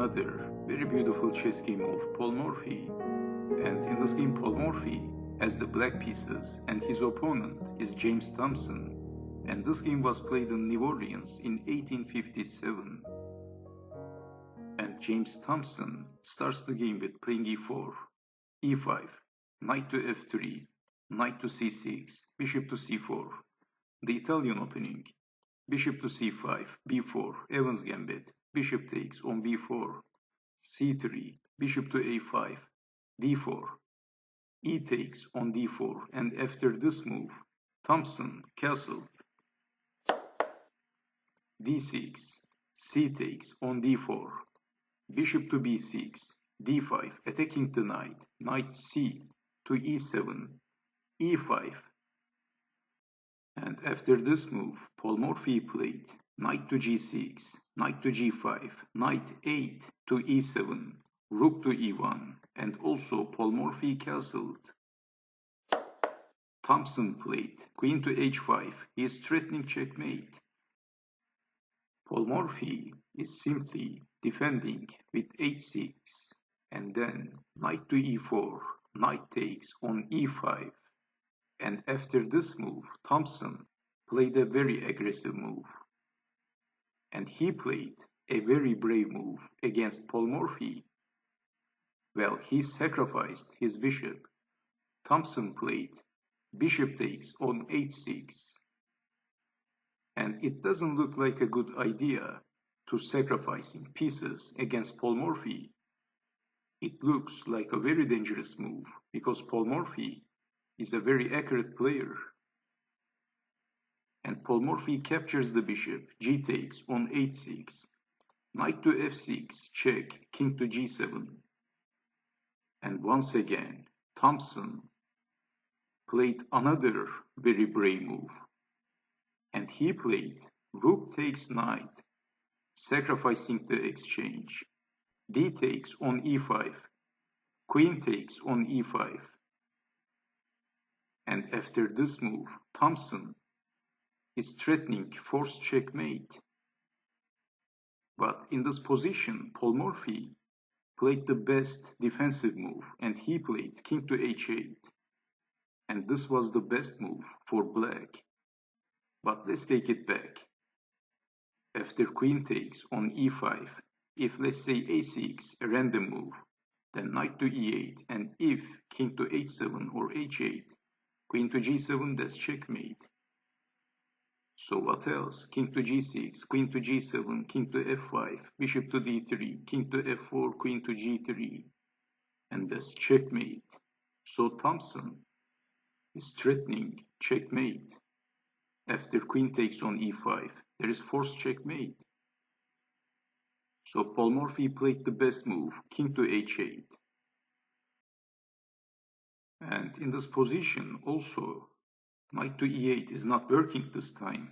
another very beautiful chess game of Paul Morphy. And in this game, Paul Morphy has the black pieces, and his opponent is James Thompson. And this game was played in New Orleans in 1857. And James Thompson starts the game with playing e4, e5, knight to f3, knight to c6, bishop to c4. The Italian opening, bishop to c5, b4, Evans gambit, bishop takes on b4, c3, bishop to a5, d4, e takes on d4, and after this move, Thompson castled, d6, c takes on d4, bishop to b6, d5, attacking the knight, knight c to e7, e5, and after this move, Paul Morphy played knight to g6, knight to g5, knight 8 to e7, rook to e1, and also Paul Morphy castled. Thompson played queen to h5, he is threatening checkmate. Paul Morphy is simply defending with h6, and then knight to e4, knight takes on e5. And after this move, Thompson played a very aggressive move. And he played a very brave move against Paul Morphy. Well, he sacrificed his bishop. Thompson played bishop takes on h6. And it doesn't look like a good idea to sacrificing pieces against Paul Morphy. It looks like a very dangerous move because Paul Morphy is a very accurate player. And Paul Morphy captures the bishop, g takes on h6, knight to f6, check, king to g7. And once again, Thompson played another very brave move. And he played rook takes knight, sacrificing the exchange, d takes on e5, queen takes on e5. And after this move, Thompson is threatening forced checkmate. But in this position, Paul Morphy played the best defensive move, and he played king to h8. And this was the best move for black. But let's take it back. After queen takes on e5, if let's say a6, a random move, then knight to e8, and if king to h7 or h8, queen to g7, that's checkmate. So what else? King to g6, queen to g7, king to f5, bishop to d3, king to f4, queen to g3, and that's checkmate. So Thompson is threatening checkmate. After queen takes on e5, there is forced checkmate. So Paul Morphy played the best move, king to h8. And in this position also, knight to e8 is not working this time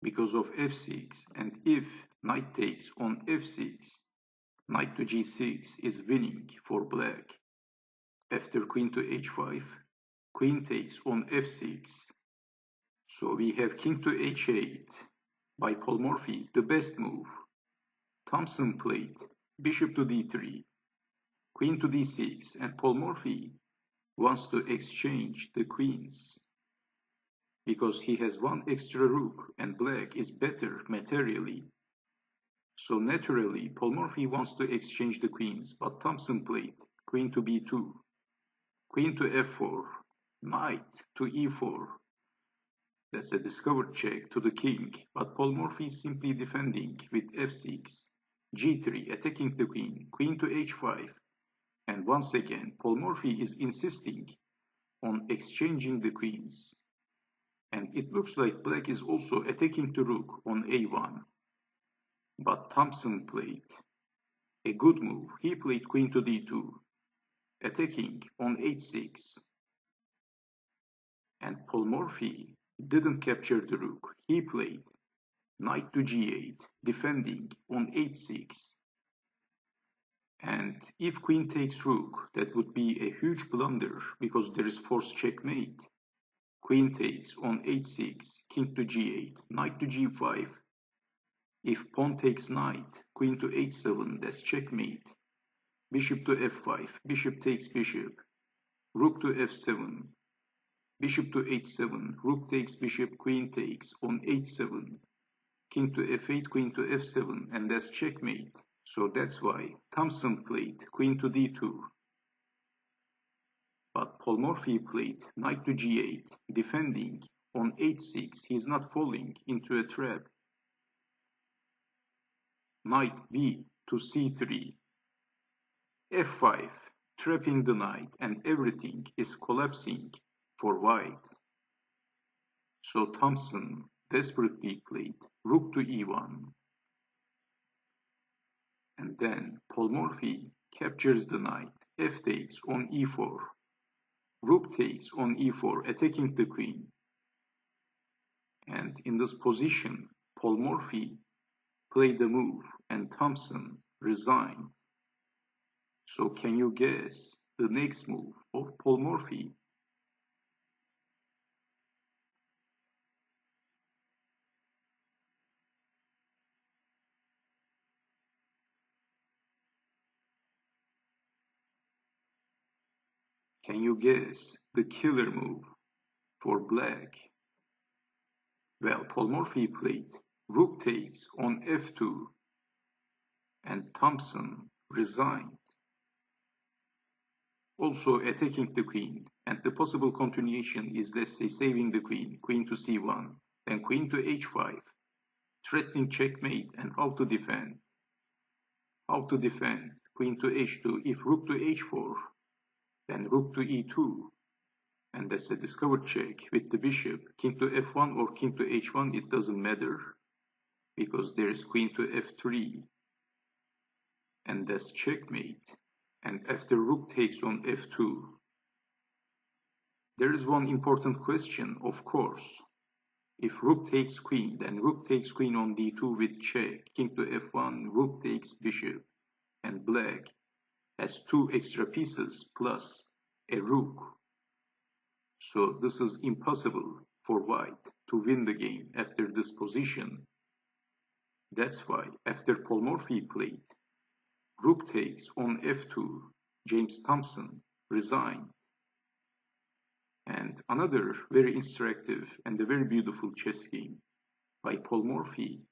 because of f6, and if knight takes on f6, knight to g6 is winning for black. After queen to h5, queen takes on f6. So we have king to h8 by Paul Morphy, the best move. Thompson played bishop to d3, queen to d6, and Paul Morphy wants to exchange the queens because he has one extra rook and black is better materially. So naturally, Paul Morphy wants to exchange the queens, but Thompson played queen to b2, queen to f4, knight to e4. That's a discovered check to the king, but Paul Morphy is simply defending with f6, g3, attacking the queen, queen to h5. And once again, Paul Morphy is insisting on exchanging the queens. And it looks like black is also attacking the rook on a1. But Thompson played a good move. He played queen to d2, attacking on h6. And Paul Morphy didn't capture the rook. He played knight to g8, defending on h6. And if queen takes rook, that would be a huge blunder because there is forced checkmate. Queen takes on h6, king to g8, knight to g5. If pawn takes knight, queen to h7, that's checkmate. Bishop to f5, bishop takes bishop, rook to f7, bishop to h7, rook takes bishop, queen takes on h7, king to f8, queen to f7, and that's checkmate. So that's why Thompson played queen to d2. But Paul Morphy played knight to g8, defending on h6. He's not falling into a trap. Knight b to c3, f5, trapping the knight, and everything is collapsing for white. So Thompson desperately played rook to e1. And then Paul Morphy captures the knight, f takes on e4, rook takes on e4, attacking the queen. And in this position, Paul Morphy played the move and Thompson resigned. So can you guess the next move of Paul Morphy? Can you guess the killer move for black? Well, Paul Morphy played rook takes on f2 and Thompson resigned, also attacking the queen, and the possible continuation is, let's say, saving the queen, queen to c1, then queen to h5, threatening checkmate, and how to defend. How to defend? Queen to h2, if rook to h4, then rook to e2, and that's a discovered check with the bishop. King to f1 or king to h1, it doesn't matter, because there is queen to f3, and that's checkmate. And after rook takes on f2, there is one important question, of course. If rook takes queen, then rook takes queen on d2 with check, king to f1, rook takes bishop, and black has 2 extra pieces plus a rook. So this is impossible for white to win the game after this position. That's why after Paul Morphy played rook takes on f2, James Thompson resigned. And another very instructive and a very beautiful chess game by Paul Morphy.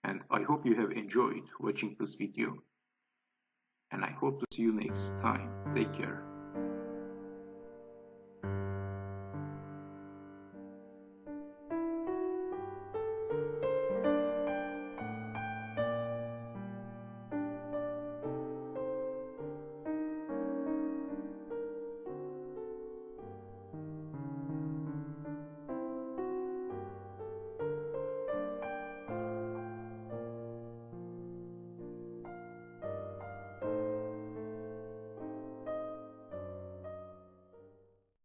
And I hope you have enjoyed watching this video. And I hope to see you next time. Take care.